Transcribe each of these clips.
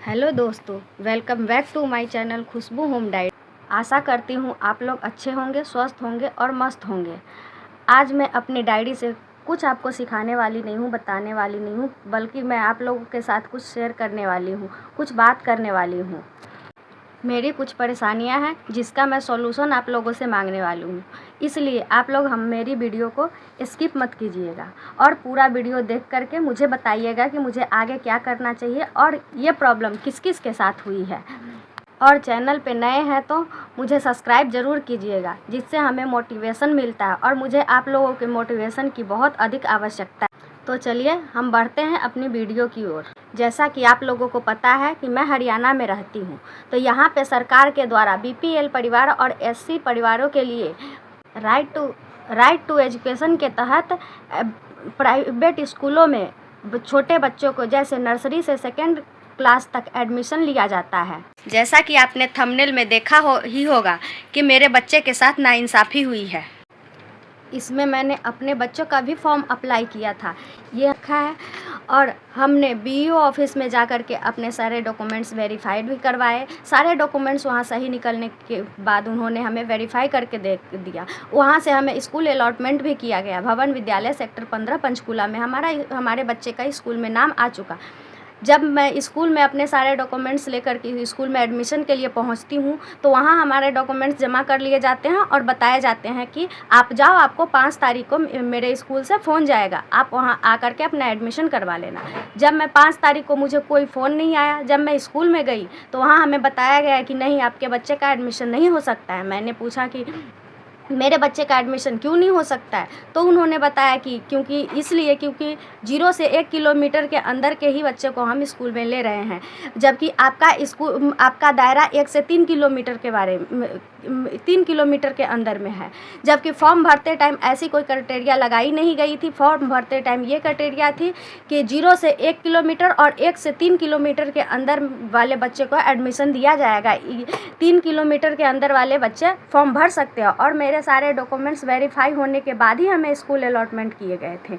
Hello दोस्तों, welcome back to my channel Khushboo home diet. आशा करती हूँ आप लोग अच्छे होंगे, स्वस्थ होंगे और मस्त होंगे। आज मैं अपनी डायरी से कुछ आपको सिखाने वाली नहीं हूँ, बताने वाली नहीं हूँ, बल्कि मैं आप लोगों के साथ कुछ शेयर करने वाली हूँ, कुछ बात करने वाली हूँ। मेरी कुछ परेशानियां हैं जिसका मैं सॉल्यूशन आप लोगों से मांगने वाली हूँ। इसलिए आप लोग मेरी वीडियो को स्किप मत कीजिएगा और पूरा वीडियो देख करके मुझे बताइएगा कि मुझे आगे क्या करना चाहिए और ये प्रॉब्लम किस किस के साथ हुई है। और चैनल पे नए हैं तो मुझे सब्सक्राइब ज़रूर कीजिएगा, जिससे हमें मोटिवेशन मिलता है और मुझे आप लोगों के मोटिवेशन की बहुत अधिक आवश्यकता है। तो चलिए हम बढ़ते हैं अपनी वीडियो की ओर। जैसा कि आप लोगों को पता है कि मैं हरियाणा में रहती हूँ, तो यहाँ पे सरकार के द्वारा बीपीएल परिवार और एससी परिवारों के लिए राइट टू एजुकेशन के तहत प्राइवेट स्कूलों में छोटे बच्चों को जैसे नर्सरी से सेकेंड क्लास तक एडमिशन लिया जाता है। जैसा कि आपने थंबनेल में देखा होगा कि मेरे बच्चे के साथ नाइंसाफ़ी हुई है। इसमें मैंने अपने बच्चों का भी फॉर्म अप्लाई किया था, ये रखा है। और हमने बीईओ ऑफिस में जा कर के अपने सारे डॉक्यूमेंट्स वेरीफाइड भी करवाए। सारे डॉक्यूमेंट्स वहाँ सही निकलने के बाद उन्होंने हमें वेरीफाई करके दे दिया। वहाँ से हमें स्कूल अलॉटमेंट भी किया गया। भवन विद्यालय सेक्टर 15 पंचकूला में हमारे बच्चे का स्कूल में नाम आ चुका। जब मैं स्कूल में अपने सारे डॉक्यूमेंट्स लेकर के स्कूल में एडमिशन के लिए पहुंचती हूं, तो वहां हमारे डॉक्यूमेंट्स जमा कर लिए जाते हैं और बताए जाते हैं कि आप जाओ, आपको 5 तारीख को मेरे स्कूल से फ़ोन जाएगा, आप वहां आकर के अपना एडमिशन करवा लेना। जब मैं 5 तारीख को मुझे कोई फ़ोन नहीं आया। जब मैं स्कूल में गई तो वहाँ हमें बताया गया कि नहीं, आपके बच्चे का एडमिशन नहीं हो सकता है। मैंने पूछा कि मेरे बच्चे का एडमिशन क्यों नहीं हो सकता है, तो उन्होंने बताया कि क्योंकि 0 से 1 किलोमीटर के अंदर के ही बच्चे को हम स्कूल में ले रहे हैं, जबकि आपका दायरा 1 से 3 किलोमीटर के 3 किलोमीटर के अंदर में है। जबकि फॉर्म भरते टाइम ऐसी कोई क्राइटेरिया लगाई नहीं गई थी। फॉर्म भरते टाइम ये क्राइटेरिया थी कि 0 से 1 किलोमीटर और 1 से 3 किलोमीटर के अंदर वाले बच्चे को एडमिशन दिया जाएगा। 3 किलोमीटर के अंदर वाले बच्चे फॉर्म भर सकते हैं। और मेरे सारे डॉक्यूमेंट्स वेरीफाई होने के बाद ही हमें स्कूल अलॉटमेंट किए गए थे।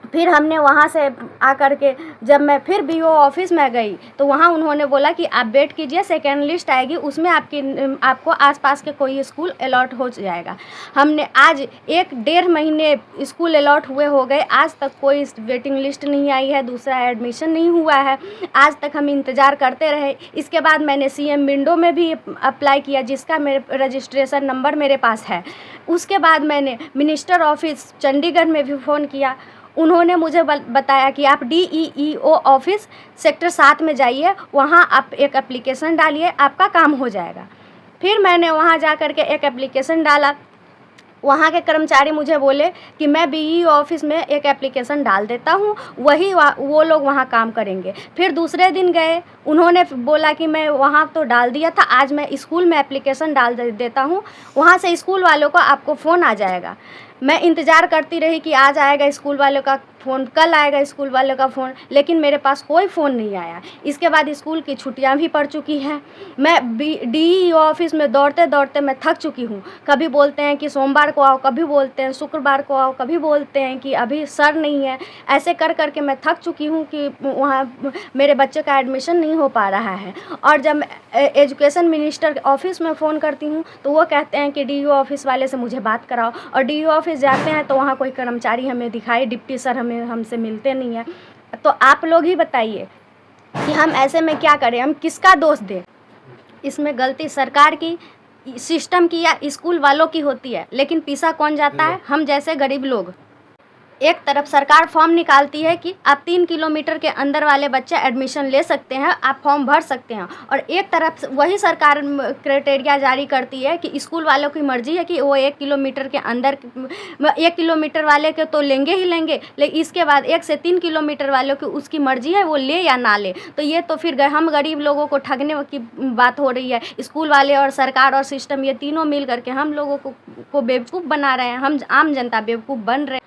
फिर हमने वहाँ से आकर के जब मैं फिर बीओ ऑफिस में गई तो वहाँ उन्होंने बोला कि आप वेट कीजिए, सेकेंड लिस्ट आएगी, उसमें आपको आसपास के कोई स्कूल अलॉट हो जाएगा। हमने आज 1-1.5 महीने स्कूल अलॉट हुए हो गए, आज तक कोई वेटिंग लिस्ट नहीं आई है, दूसरा एडमिशन नहीं हुआ है। आज तक हम इंतज़ार करते रहे। इसके बाद मैंने सीएम विंडो में भी अप्लाई किया, जिसका मेरे रजिस्ट्रेशन नंबर मेरे पास है। उसके बाद मैंने मिनिस्टर ऑफिस चंडीगढ़ में भी फ़ोन किया। उन्होंने मुझे बताया कि आप डीईईओ ऑफिस सेक्टर 7 में जाइए, वहाँ आप एक एप्लीकेशन डालिए, आपका काम हो जाएगा। फिर मैंने वहाँ जा कर के एक एप्लीकेशन डाला। वहाँ के कर्मचारी मुझे बोले कि मैं बीईओ ऑफिस में एक एप्लीकेशन डाल देता हूँ, वो लोग वहाँ काम करेंगे। फिर दूसरे दिन गए, उन्होंने बोला कि मैं वहाँ तो डाल दिया था, आज मैं स्कूल में एप्लीकेशन डाल देता हूँ, वहाँ से स्कूल वालों को आपको फ़ोन आ जाएगा। मैं इंतज़ार करती रही कि आज आएगा स्कूल वालों का फ़ोन, कल आएगा स्कूल वालों का फ़ोन, लेकिन मेरे पास कोई फ़ोन नहीं आया। इसके बाद स्कूल की छुट्टियां भी पड़ चुकी हैं। मैं डीईओ ऑफिस में दौड़ते दौड़ते मैं थक चुकी हूँ। कभी बोलते हैं कि सोमवार को आओ, कभी बोलते हैं शुक्रवार को आओ, कभी बोलते हैं कि अभी सर नहीं है। ऐसे कर कर के मैं थक चुकी हूँ कि वहाँ मेरे बच्चे का एडमिशन नहीं हो पा रहा है। और जब एजुकेशन मिनिस्टर ऑफिस में फ़ोन करती हूँ तो वो कहते हैं कि डीईओ ऑफिस वाले से मुझे बात कराओ। और डीईओ ऑफिस जाते हैं तो वहाँ कोई कर्मचारी हमें दिखाई, डिप्टी सर हमसे मिलते नहीं है। तो आप लोग ही बताइए कि हम ऐसे में क्या करें, हम किसका दोष दें। इसमें गलती सरकार की, सिस्टम की या स्कूल वालों की होती है, लेकिन पीसा कौन जाता है? हम जैसे गरीब लोग। एक तरफ सरकार फॉर्म निकालती है कि आप 3 किलोमीटर के अंदर वाले बच्चे एडमिशन ले सकते हैं, आप फॉर्म भर सकते हैं, और एक तरफ वही सरकार क्राइटेरिया जारी करती है कि स्कूल वालों की मर्जी है कि वो 1 किलोमीटर के अंदर 1 किलोमीटर वाले के तो लेंगे ही लेंगे, लेकिन इसके बाद 1 से 3 किलोमीटर वालों की उसकी मर्जी है वो ले या ना ले। तो ये तो फिर हम गरीब लोगों को ठगने की बात हो रही है। स्कूल वाले और सरकार और सिस्टम, ये तीनों मिल करके हम लोगों को बेवकूफ़ बना रहे हैं। हम आम जनता बेवकूफ़ बन रहे हैं।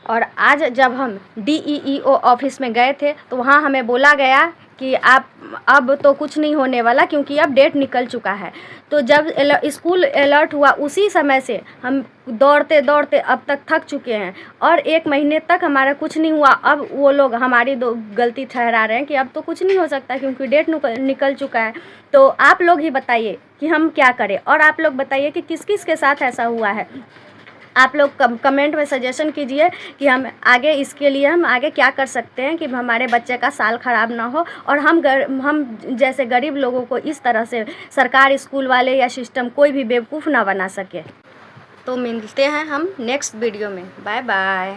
और आज जब हम डीईईओ ऑफिस में गए थे तो वहाँ हमें बोला गया कि आप अब तो कुछ नहीं होने वाला क्योंकि अब डेट निकल चुका है। तो जब स्कूल अलर्ट हुआ उसी समय से हम दौड़ते दौड़ते अब तक थक चुके हैं और 1 महीने तक हमारा कुछ नहीं हुआ। अब वो लोग हमारी गलती ठहरा रहे हैं कि अब तो कुछ नहीं हो सकता क्योंकि डेट निकल चुका है। तो आप लोग ही बताइए कि हम क्या करें, और आप लोग बताइए कि किस किस के साथ ऐसा हुआ है। आप लोग कमेंट में सजेशन कीजिए कि हम आगे इसके लिए हम आगे क्या कर सकते हैं कि हमारे बच्चे का साल ख़राब ना हो और हम जैसे गरीब लोगों को इस तरह से सरकार, स्कूल वाले या सिस्टम कोई भी बेवकूफ़ ना बना सके। तो मिलते हैं हम नेक्स्ट वीडियो में। Bye bye.